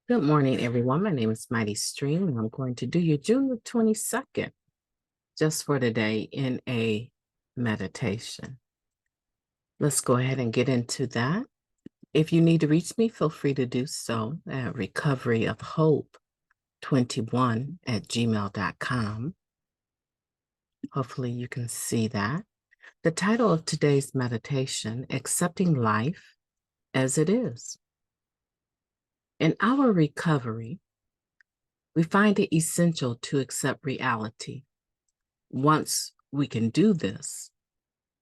Good morning, everyone. My name is Mighty Stream, and I'm going to do your June the 22nd just for today in a meditation. Let's go ahead and get into that. If you need to reach me, feel free to do so at recoveryofhope21@gmail.com. Hopefully you can see that. The title of today's meditation, Accepting Life as It Is. In our recovery, we find it essential to accept reality. Once we can do this,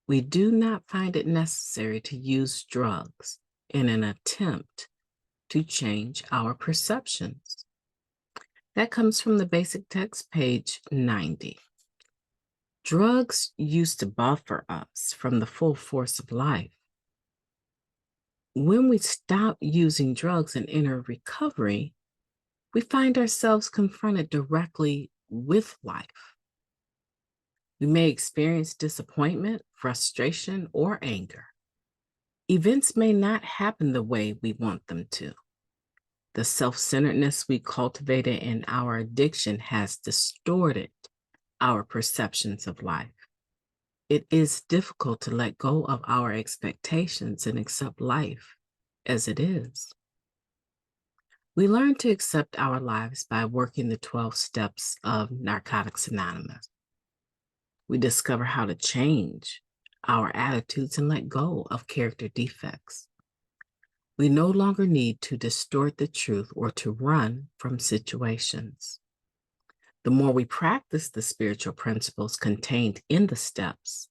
we do not find it necessary to use drugs in an attempt to change our perceptions. That comes from the basic text, page 90. Drugs used to buffer us from the full force of life. When we stop using drugs and enter recovery, we find ourselves confronted directly with life. We may experience disappointment, frustration, or anger. Events may not happen the way we want them to. The self-centeredness we cultivated in our addiction has distorted our perceptions of life. It is difficult to let go of our expectations and accept life as it is. We learn to accept our lives by working the 12 steps of Narcotics Anonymous. We discover how to change our attitudes and let go of character defects. We no longer need to distort the truth or to run from situations. The more we practice the spiritual principles contained in the steps,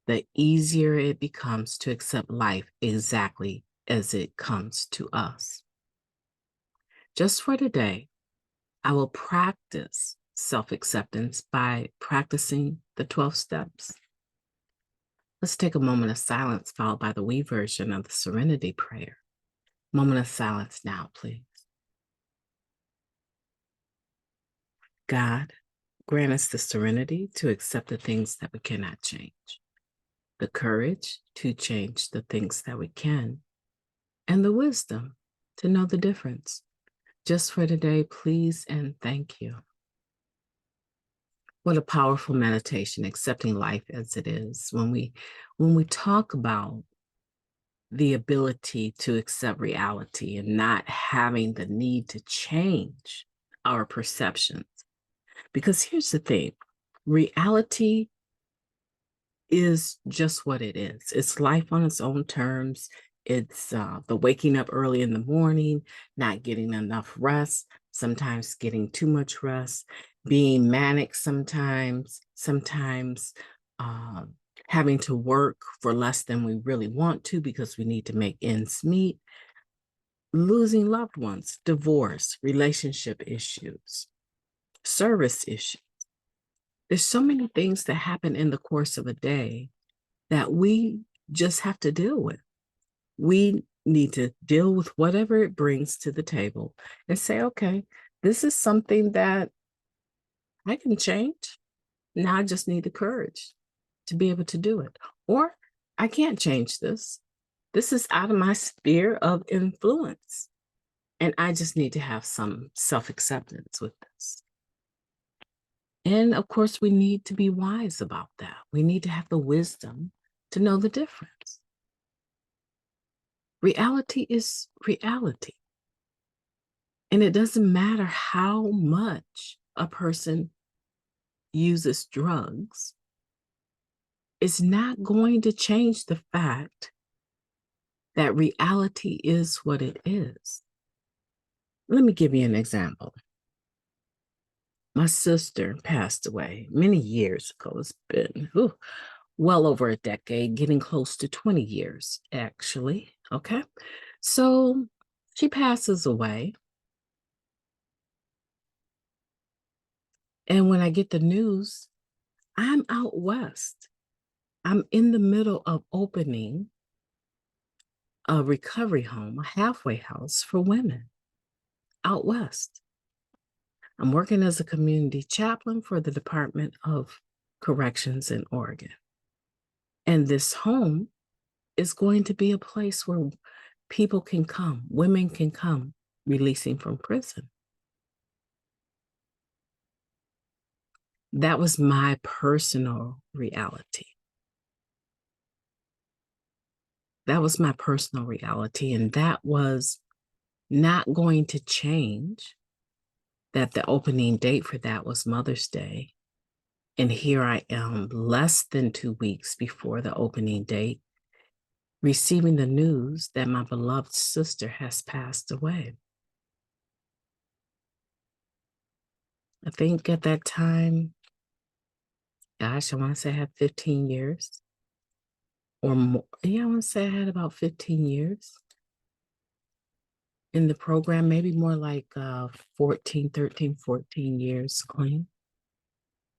the easier it becomes to accept life exactly as it comes to us. Just for today, I will practice self-acceptance by practicing the 12 steps. Let's take a moment of silence followed by the we version of the Serenity Prayer. Moment of silence now, please. God, grant us the serenity to accept the things that we cannot change, the courage to change the things that we can, and the wisdom to know the difference. Just for today, please and thank you. What a powerful meditation, accepting life as it is. When we talk about the ability to accept reality and not having the need to change our perceptions. Because here's the thing, reality is just what it is. It's life on its own terms. It's the waking up early in the morning, not getting enough rest, sometimes getting too much rest, being manic sometimes having to work for less than we really want to because we need to make ends meet, losing loved ones, divorce, relationship issues, service issues. There's so many things that happen in the course of a day that we just have to deal with. We need to deal with whatever it brings to the table and say, okay, this is something that I can change. Now I just need the courage to be able to do it. Or I can't change this. This is out of my sphere of influence. And I just need to have some self-acceptance with this. And of course, we need to be wise about that. We need to have the wisdom to know the difference. Reality is reality. And it doesn't matter how much a person uses drugs, it's not going to change the fact that reality is what it is. Let me give you an example. My sister passed away many years ago. It's been well over a decade, getting close to 20 years, actually. Okay. So she passes away. And when I get the news, I'm out west. I'm in the middle of opening a recovery home, a halfway house for women out west. I'm working as a community chaplain for the Department of Corrections in Oregon. And this home is going to be a place where people can come, women can come releasing from prison. That was my personal reality. That was my personal reality. And that was not going to change. That the opening date for that was Mother's Day. And here I am, less than 2 weeks before the opening date, receiving the news that my beloved sister has passed away. I think at that time, gosh, I want to say I had 15 years or more. Yeah, I want to say I had about 15 years in the program, maybe more like 14, 13, 14 years clean.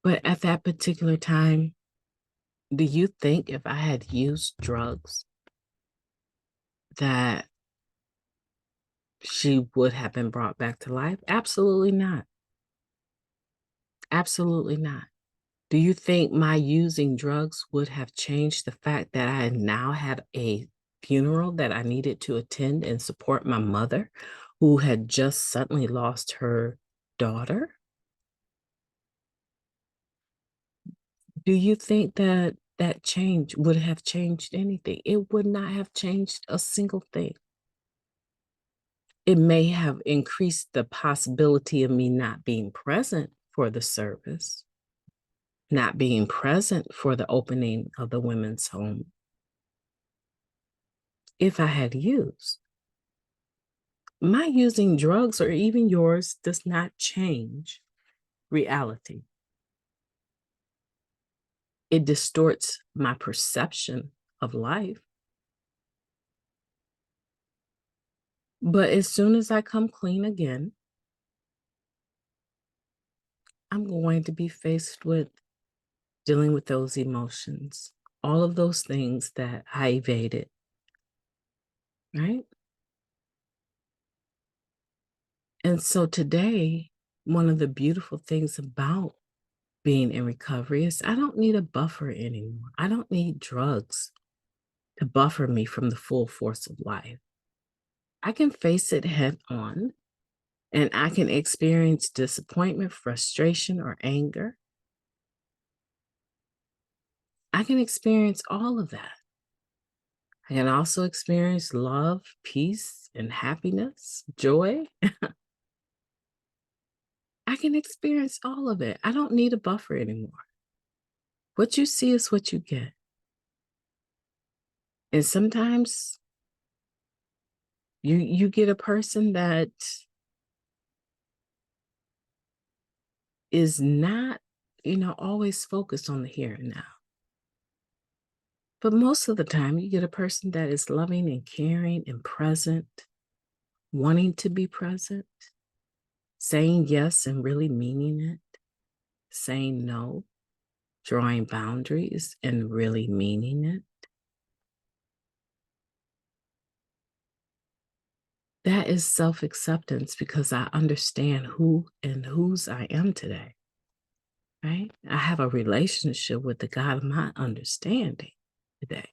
But at that particular time, do you think if I had used drugs that she would have been brought back to life? Absolutely not. Absolutely not. Do you think my using drugs would have changed the fact that I now had a funeral that I needed to attend and support my mother, who had just suddenly lost her daughter? Do you think that that change would have changed anything? It would not have changed a single thing. It may have increased the possibility of me not being present for the service, not being present for the opening of the women's home if I had used. My using drugs or even yours does not change reality. It distorts my perception of life. But as soon as I come clean again, I'm going to be faced with dealing with those emotions, all of those things that I evaded, right? And so today, one of the beautiful things about being in recovery is I don't need a buffer anymore. I don't need drugs to buffer me from the full force of life. I can face it head on and I can experience disappointment, frustration, or anger. I can experience all of that. I can also experience love, peace, and happiness, joy. I can experience all of it. I don't need a buffer anymore. What you see is what you get. And sometimes you get a person that is not, always focused on the here and now. But most of the time, you get a person that is loving and caring and present, wanting to be present, saying yes and really meaning it, saying no, drawing boundaries and really meaning it. That is self-acceptance because I understand who and whose I am today, right? I have a relationship with the God of my understanding today.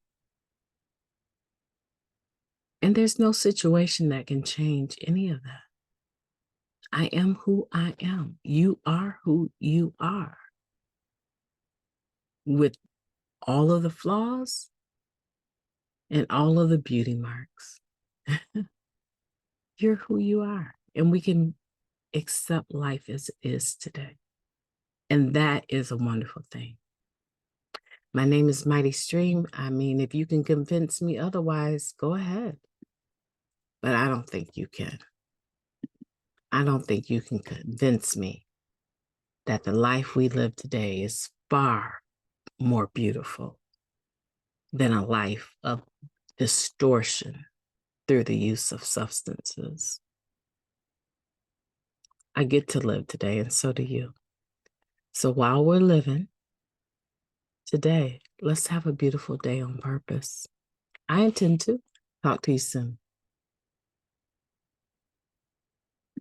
And there's no situation that can change any of that. I am who I am. You are who you are. With all of the flaws and all of the beauty marks. You're who you are. And we can accept life as it is today. And that is a wonderful thing. My name is Mighty Stream. I mean, if you can convince me otherwise, go ahead. But I don't think you can. I don't think you can convince me that the life we live today is far more beautiful than a life of distortion through the use of substances. I get to live today, and so do you. So while we're living today, let's have a beautiful day on purpose. I intend to. Talk to you soon.